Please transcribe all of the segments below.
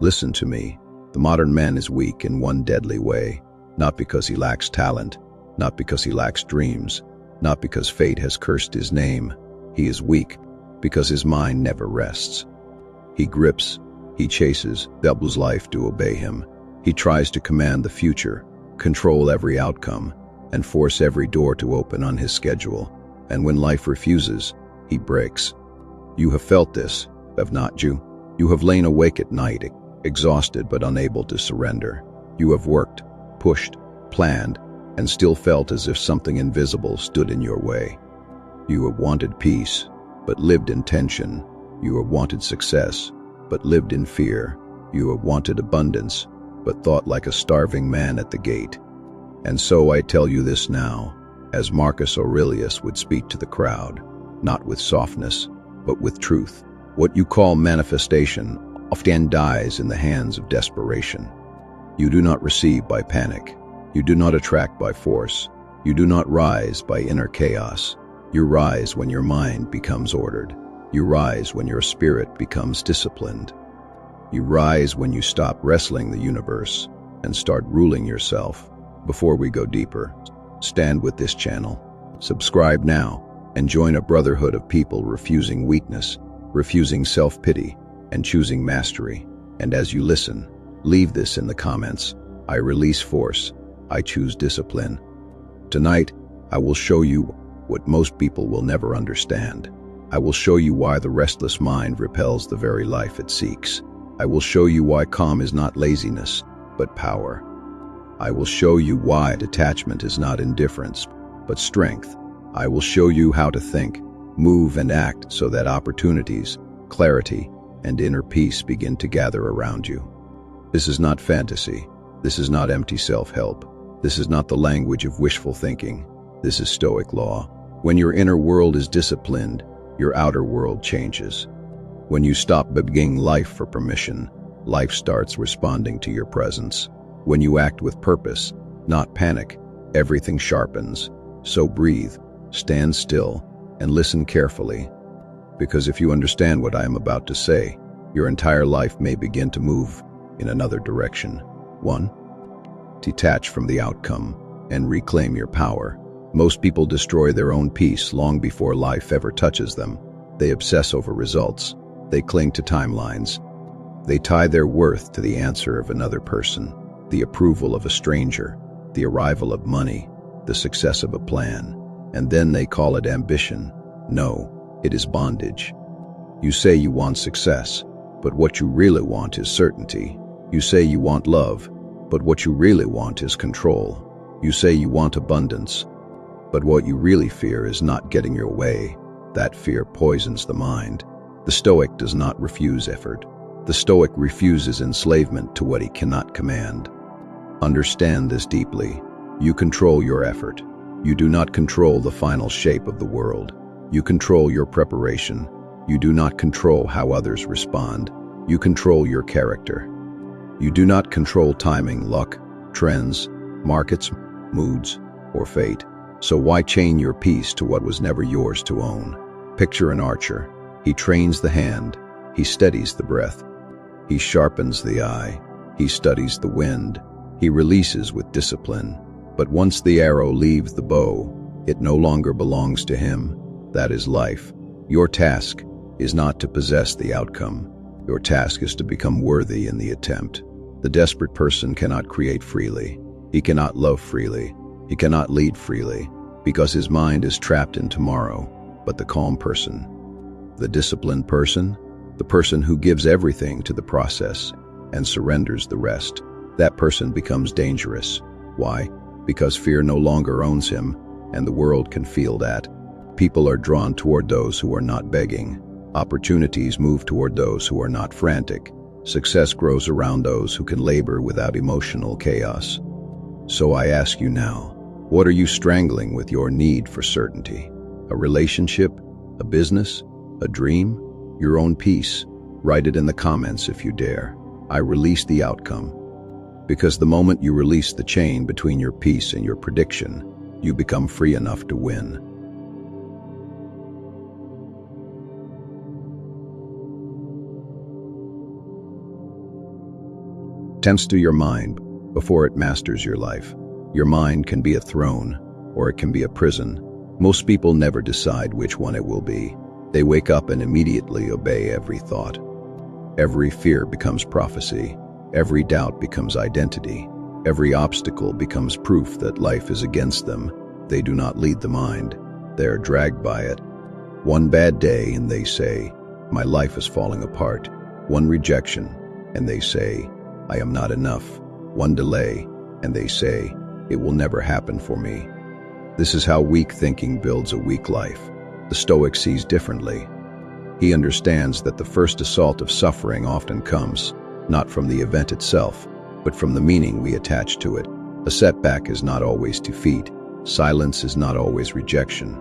Listen to me. The modern man is weak in one deadly way, not because he lacks talent, not because he lacks dreams, not because fate has cursed his name. He is weak because his mind never rests. He grips, he chases, doubles life to obey him. He tries to command the future, control every outcome, and force every door to open on his schedule. And when life refuses, he breaks. You have felt this, have not you? You have lain awake at night, exhausted but unable to surrender. You have worked, pushed, planned, and still felt as if something invisible stood in your way. You have wanted peace, but lived in tension. You have wanted success, but lived in fear. You have wanted abundance, but thought like a starving man at the gate. And so I tell you this now, as Marcus Aurelius would speak to the crowd, not with softness, but with truth. What you call manifestation often dies in the hands of desperation. You do not receive by panic. You do not attract by force. You do not rise by inner chaos. You rise when your mind becomes ordered. You rise when your spirit becomes disciplined. You rise when you stop wrestling the universe and start ruling yourself. Before we go deeper, stand with this channel. Subscribe now and join a brotherhood of people refusing weakness, refusing self-pity, and choosing mastery. And as you listen, leave this in the comments. I release force. I choose discipline. Tonight, I will show you what most people will never understand. I will show you why the restless mind repels the very life it seeks. I will show you why calm is not laziness, but power. I will show you why detachment is not indifference, but strength. I will show you how to think, move, and act so that opportunities, clarity, and inner peace begin to gather around you. This is not fantasy. This is not empty self-help. This is not the language of wishful thinking. This is Stoic law. When your inner world is disciplined, your outer world changes. When you stop begging life for permission, life starts responding to your presence. When you act with purpose, not panic, everything sharpens. So breathe, stand still, and listen carefully. Because if you understand what I am about to say, your entire life may begin to move in another direction. 1. Detach from the outcome and reclaim your power. Most people destroy their own peace long before life ever touches them. They obsess over results. They cling to timelines. They tie their worth to the answer of another person, the approval of a stranger, the arrival of money, the success of a plan, and then they call it ambition. No, it is bondage. You say you want success, but what you really want is certainty. You say you want love, but what you really want is control. You say you want abundance, but what you really fear is not getting your way. That fear poisons the mind. The Stoic does not refuse effort. The Stoic refuses enslavement to what he cannot command. Understand this deeply. You control your effort. You do not control the final shape of the world. You control your preparation. You do not control how others respond. You control your character. You do not control timing, luck, trends, markets, moods, or fate. So why chain your peace to what was never yours to own? Picture an archer. He trains the hand. He steadies the breath. He sharpens the eye. He studies the wind. He releases with discipline. But once the arrow leaves the bow, it no longer belongs to him. That is life. Your task is not to possess the outcome. Your task is to become worthy in the attempt. The desperate person cannot create freely. He cannot love freely. He cannot lead freely, because his mind is trapped in tomorrow. But the calm person, the disciplined person, the person who gives everything to the process and surrenders the rest, that person becomes dangerous. Why? Because fear no longer owns him, and the world can feel that. People are drawn toward those who are not begging. Opportunities move toward those who are not frantic. Success grows around those who can labor without emotional chaos. So I ask you now, what are you strangling with your need for certainty? A relationship? A business? A dream? Your own peace? Write it in the comments if you dare. I release the outcome. Because the moment you release the chain between your peace and your prediction, you become free enough to win. Tends to your mind before it masters your life. Your mind can be a throne, or it can be a prison. Most people never decide which one it will be. They wake up and immediately obey every thought. Every fear becomes prophecy. Every doubt becomes identity. Every obstacle becomes proof that life is against them. They do not lead the mind. They are dragged by it. One bad day and they say, "My life is falling apart." One rejection, and they say, "I am not enough." One delay, and they say, "It will never happen for me." This is how weak thinking builds a weak life. The Stoic sees differently. He understands that the first assault of suffering often comes, not from the event itself, but from the meaning we attach to it. A setback is not always defeat. Silence is not always rejection.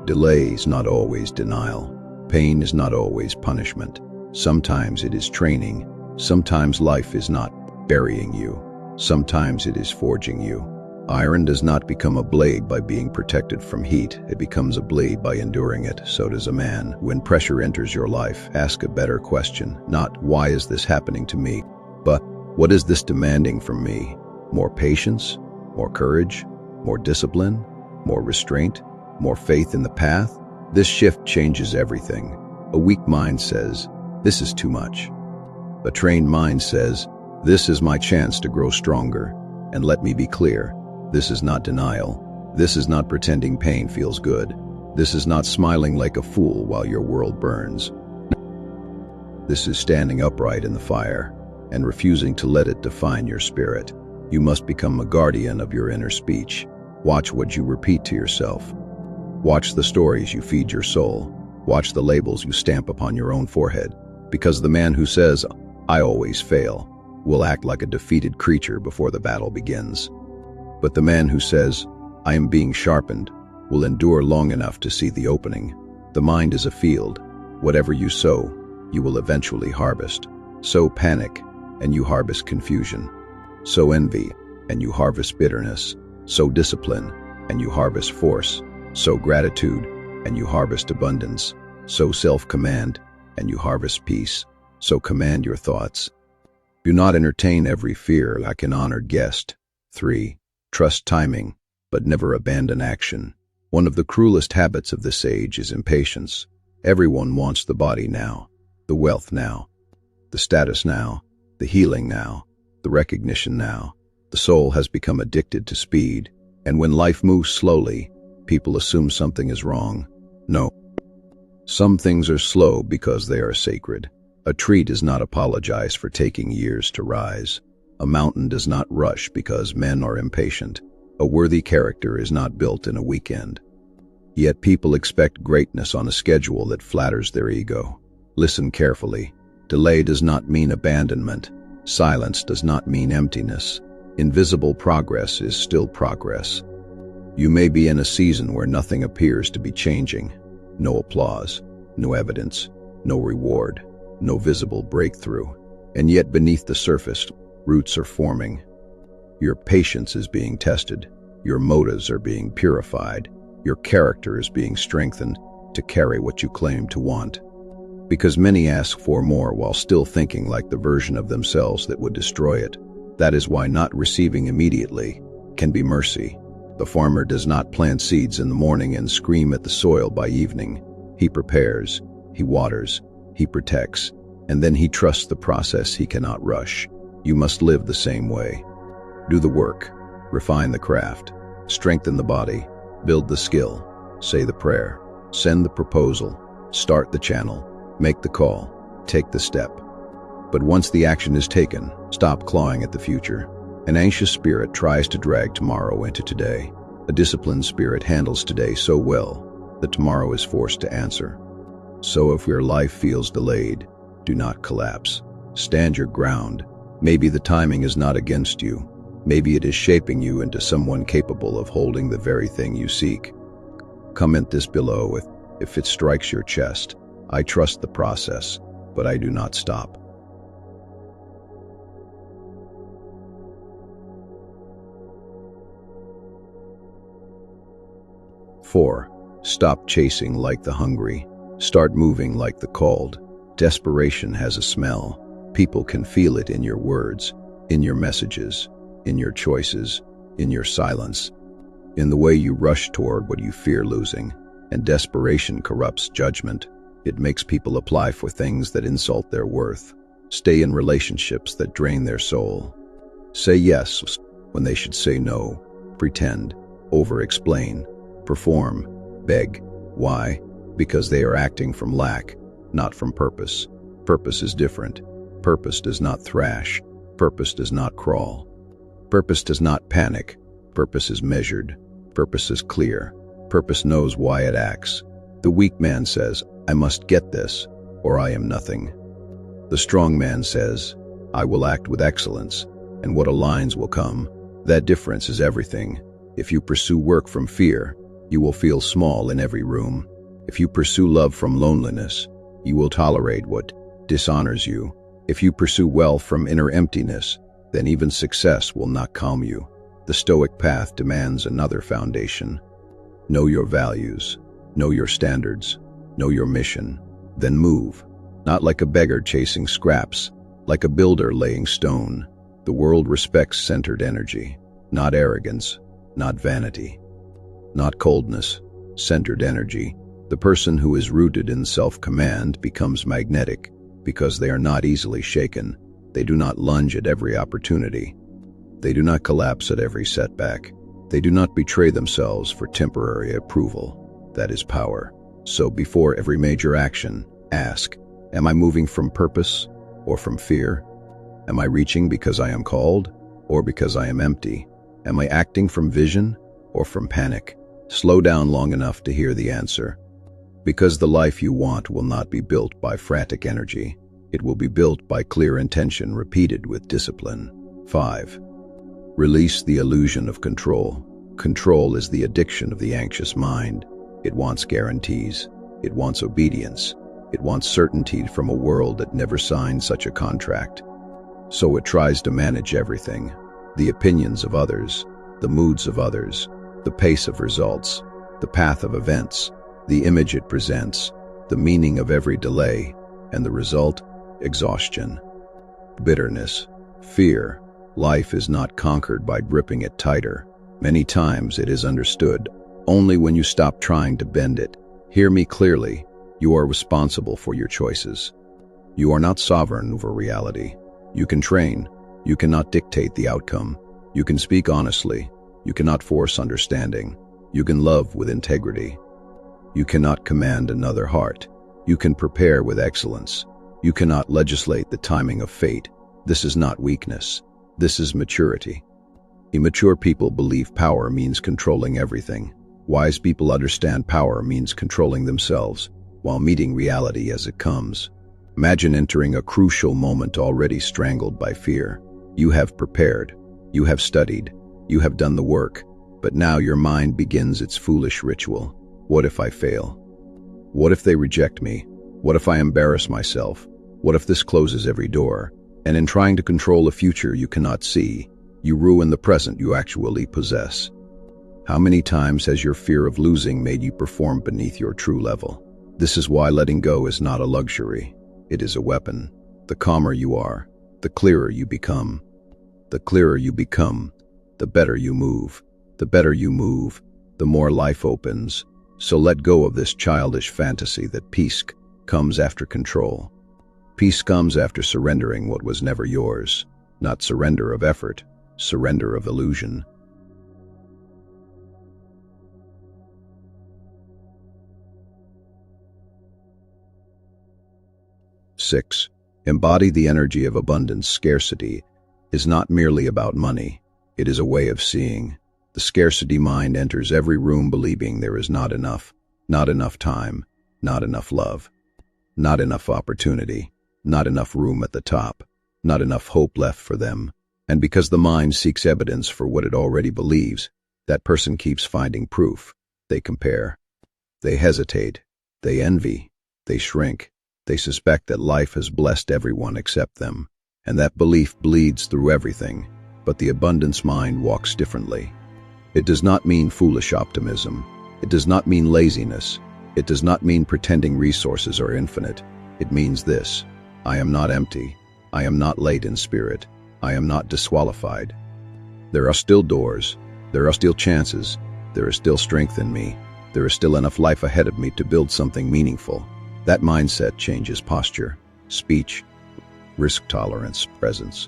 Delay is not always denial. Pain is not always punishment. Sometimes it is training. Sometimes life is not burying you. Sometimes it is forging you. Iron does not become a blade by being protected from heat. It becomes a blade by enduring it. So does a man. When pressure enters your life, ask a better question. Not, "Why is this happening to me?" but, "What is this demanding from me?" More patience, more courage, more discipline, more restraint, more faith in the path. This shift changes everything. A weak mind says, "This is too much." A trained mind says, "This is my chance to grow stronger." And let me be clear, this is not denial. This is not pretending pain feels good. This is not smiling like a fool while your world burns. This is standing upright in the fire and refusing to let it define your spirit. You must become a guardian of your inner speech. Watch what you repeat to yourself. Watch the stories you feed your soul. Watch the labels you stamp upon your own forehead. Because the man who says, "I always fail," will act like a defeated creature before the battle begins. But the man who says, "I am being sharpened," will endure long enough to see the opening. The mind is a field. Whatever you sow, you will eventually harvest. Sow panic, and you harvest confusion. Sow envy, and you harvest bitterness. Sow discipline, and you harvest force. Sow gratitude, and you harvest abundance. Sow self-command, and you harvest peace. So command your thoughts. Do not entertain every fear like an honored guest. 3. Trust timing, but never abandon action. One of the cruelest habits of this age is impatience. Everyone wants the body now, the wealth now, the status now, the healing now, the recognition now. The soul has become addicted to speed, and when life moves slowly, people assume something is wrong. No. Some things are slow because they are sacred. A tree does not apologize for taking years to rise. A mountain does not rush because men are impatient. A worthy character is not built in a weekend. Yet people expect greatness on a schedule that flatters their ego. Listen carefully. Delay does not mean abandonment. Silence does not mean emptiness. Invisible progress is still progress. You may be in a season where nothing appears to be changing. No applause, no evidence, no reward, no visible breakthrough. And yet beneath the surface, roots are forming. Your patience is being tested. Your motives are being purified. Your character is being strengthened to carry what you claim to want. Because many ask for more while still thinking like the version of themselves that would destroy it. That is why not receiving immediately can be mercy. The farmer does not plant seeds in the morning and scream at the soil by evening. He prepares, he waters, he protects, and then he trusts the process he cannot rush. You must live the same way. Do the work, refine the craft, strengthen the body, build the skill, say the prayer, send the proposal, start the channel, make the call, take the step. But once the action is taken, stop clawing at the future. An anxious spirit tries to drag tomorrow into today. A disciplined spirit handles today so well that tomorrow is forced to answer. So if your life feels delayed, do not collapse. Stand your ground. Maybe the timing is not against you. Maybe it is shaping you into someone capable of holding the very thing you seek. Comment this below if it strikes your chest. I trust the process, but I do not stop. 4. Stop chasing like the hungry. Start moving like the called. Desperation has a smell. People can feel it in your words. in your messages, in your choices, in your silence, in the way you rush toward what you fear losing. And desperation corrupts judgment. It makes people apply for things that insult their worth, stay in relationships that drain their soul, say yes when they should say no, pretend, over-explain, perform, beg. Why? Because they are acting from lack, not from purpose. Purpose is different. Purpose does not thrash. Purpose does not crawl. Purpose does not panic. Purpose is measured. Purpose is clear. Purpose knows why it acts. The weak man says, I must get this, or I am nothing. The strong man says, I will act with excellence, and what aligns will come. That difference is everything. If you pursue work from fear, you will feel small in every room. If you pursue love from loneliness, you will tolerate what dishonors you. If you pursue wealth from inner emptiness, then even success will not calm you. The Stoic path demands another foundation. Know your values, know your standards, know your mission, then move. Not like a beggar chasing scraps, like a builder laying stone. The world respects centered energy, not arrogance, not vanity, not coldness, centered energy. The person who is rooted in self-command becomes magnetic because they are not easily shaken. They do not lunge at every opportunity. They do not collapse at every setback. They do not betray themselves for temporary approval. That is power. So before every major action, ask, am I moving from purpose or from fear? Am I reaching because I am called or because I am empty? Am I acting from vision or from panic? Slow down long enough to hear the answer. Because the life you want will not be built by frantic energy. It will be built by clear intention repeated with discipline. 5. Release the illusion of control. Control is the addiction of the anxious mind. It wants guarantees. It wants obedience. It wants certainty from a world that never signed such a contract. So it tries to manage everything. The opinions of others, the moods of others, the pace of results, the path of events, the image it presents, the meaning of every delay, and the result, exhaustion, bitterness, fear. Life is not conquered by gripping it tighter. Many times it is understood only when you stop trying to bend it. Hear me clearly. You are responsible for your choices. You are not sovereign over reality. You can train. You cannot dictate the outcome. You can speak honestly. You cannot force understanding. You can love with integrity. You cannot command another heart. You can prepare with excellence. You cannot legislate the timing of fate. This is not weakness. This is maturity. Immature people believe power means controlling everything. Wise people understand power means controlling themselves while meeting reality as it comes. Imagine entering a crucial moment already strangled by fear. You have prepared. You have studied. You have done the work. But now your mind begins its foolish ritual. What if I fail? What if they reject me? What if I embarrass myself? What if this closes every door? And in trying to control a future you cannot see, you ruin the present you actually possess. How many times has your fear of losing made you perform beneath your true level? This is why letting go is not a luxury. It is a weapon. The calmer you are, the clearer you become. The clearer you become, the better you move. The better you move, the more life opens. So let go of this childish fantasy that peace comes after control. Peace comes after surrendering what was never yours, not surrender of effort, surrender of illusion. Six, embody the energy of abundance. Scarcity is not merely about money. It is a way of seeing. The scarcity mind enters every room believing there is not enough time, not enough love, not enough opportunity, not enough room at the top, not enough hope left for them. And because the mind seeks evidence for what it already believes, that person keeps finding proof. They compare. They hesitate. They envy. They shrink. They suspect that life has blessed everyone except them. And that belief bleeds through everything. But the abundance mind walks differently. It does not mean foolish optimism. It does not mean laziness. It does not mean pretending resources are infinite. It means this: I am not empty. I am not late in spirit. I am not disqualified. There are still doors, there are still chances, there is still strength in me, there is still enough life ahead of me to build something meaningful. That mindset changes posture, speech, risk tolerance, presence,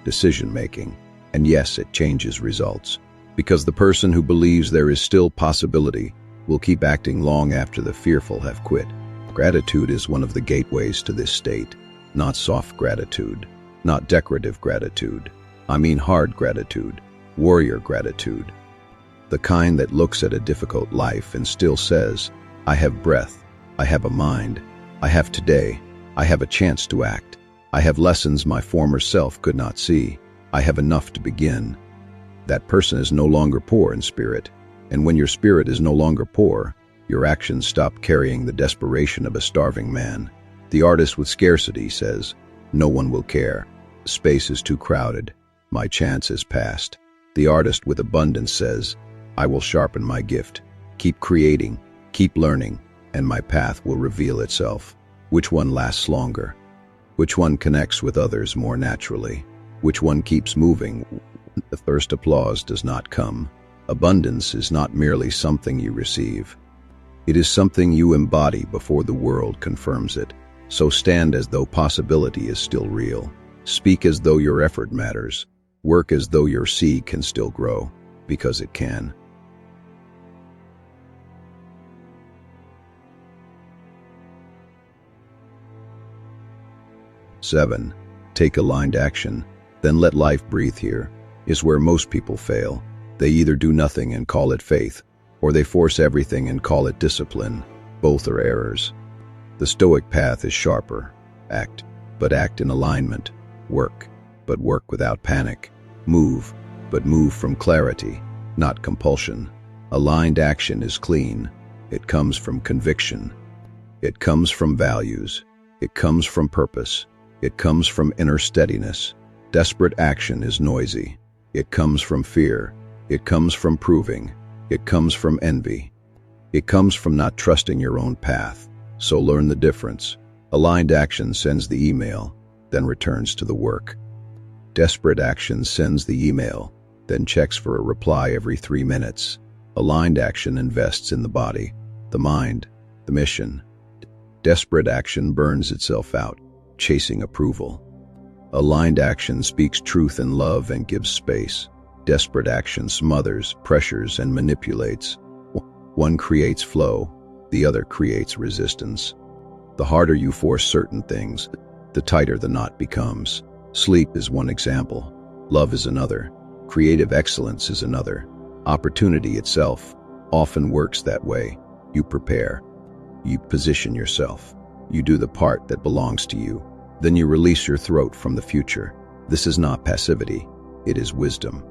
decision-making, and yes, it changes results. Because the person who believes there is still possibility will keep acting long after the fearful have quit. Gratitude is one of the gateways to this state, not soft gratitude, not decorative gratitude. I mean hard gratitude, warrior gratitude. The kind that looks at a difficult life and still says, I have breath, I have a mind, I have today, I have a chance to act, I have lessons my former self could not see, I have enough to begin. That person is no longer poor in spirit, and when your spirit is no longer poor, your actions stop carrying the desperation of a starving man. The artist with scarcity says, no one will care. Space is too crowded. My chance is past. The artist with abundance says, I will sharpen my gift. Keep creating, keep learning, and my path will reveal itself. Which one lasts longer? Which one connects with others more naturally? Which one keeps moving? The first applause does not come. Abundance is not merely something you receive. It is something you embody before the world confirms it. So stand as though possibility is still real. Speak as though your effort matters. Work as though your seed can still grow, because it can. Seven, take aligned action, then let life breathe. Here is where most people fail. They either do nothing and call it faith, or they force everything and call it discipline. Both are errors. The Stoic path is sharper. Act, but act in alignment. Work, but work without panic. Move, but move from clarity, not compulsion. Aligned action is clean. It comes from conviction. It comes from values. It comes from purpose. It comes from inner steadiness. Desperate action is noisy. It comes from fear. It comes from proving. It comes from envy. It comes from not trusting your own path. So learn the difference. Aligned action sends the email, then returns to the work. Desperate action sends the email, then checks for a reply every 3 minutes. Aligned action invests in the body, the mind, the mission. Desperate action burns itself out, chasing approval. Aligned action speaks truth in love and gives space. Desperate action smothers, pressures, and manipulates. One creates flow, the other creates resistance. The harder you force certain things, the tighter the knot becomes. Sleep is one example. Love is another. Creative excellence is another. Opportunity itself often works that way. You prepare. You position yourself. You do the part that belongs to you. Then you release your throat from the future. This is not passivity. It is wisdom.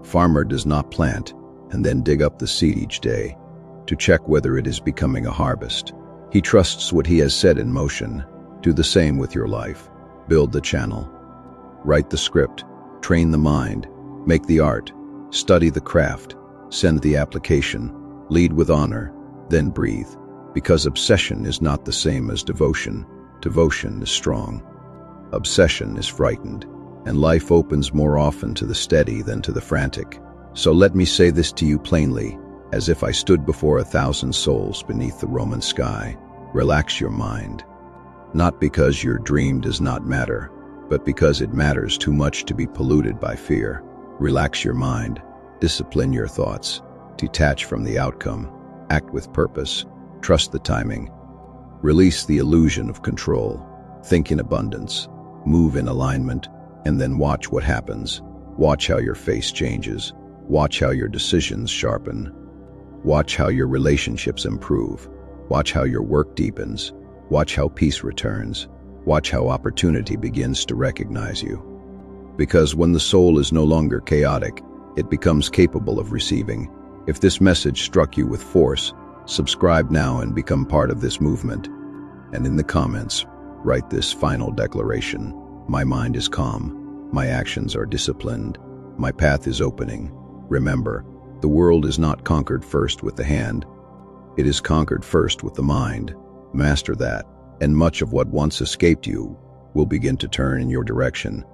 Farmer does not plant and then dig up the seed each day to check whether it is becoming a harvest. He trusts what he has set in motion. Do the same with your life. Build the channel. Write the script. Train the mind. Make the art. Study the craft. Send the application. Lead with honor. Then breathe. Because obsession is not the same as devotion. Devotion is strong. Obsession is frightened. And life opens more often to the steady than to the frantic. So let me say this to you plainly, as if I stood before 1,000 souls beneath the Roman sky. Relax your mind. Not because your dream does not matter, but because it matters too much to be polluted by fear. Relax your mind. Discipline your thoughts. Detach from the outcome. Act with purpose. Trust the timing. Release the illusion of control. Think in abundance. Move in alignment, and then watch what happens. Watch how your face changes. Watch how your decisions sharpen. Watch how your relationships improve. Watch how your work deepens. Watch how peace returns. Watch how opportunity begins to recognize you. Because when the soul is no longer chaotic, it becomes capable of receiving. If this message struck you with force, subscribe now and become part of this movement. And in the comments, write this final declaration. My mind is calm. My actions are disciplined. My path is opening. Remember, the world is not conquered first with the hand. It is conquered first with the mind. Master that, and much of what once escaped you will begin to turn in your direction.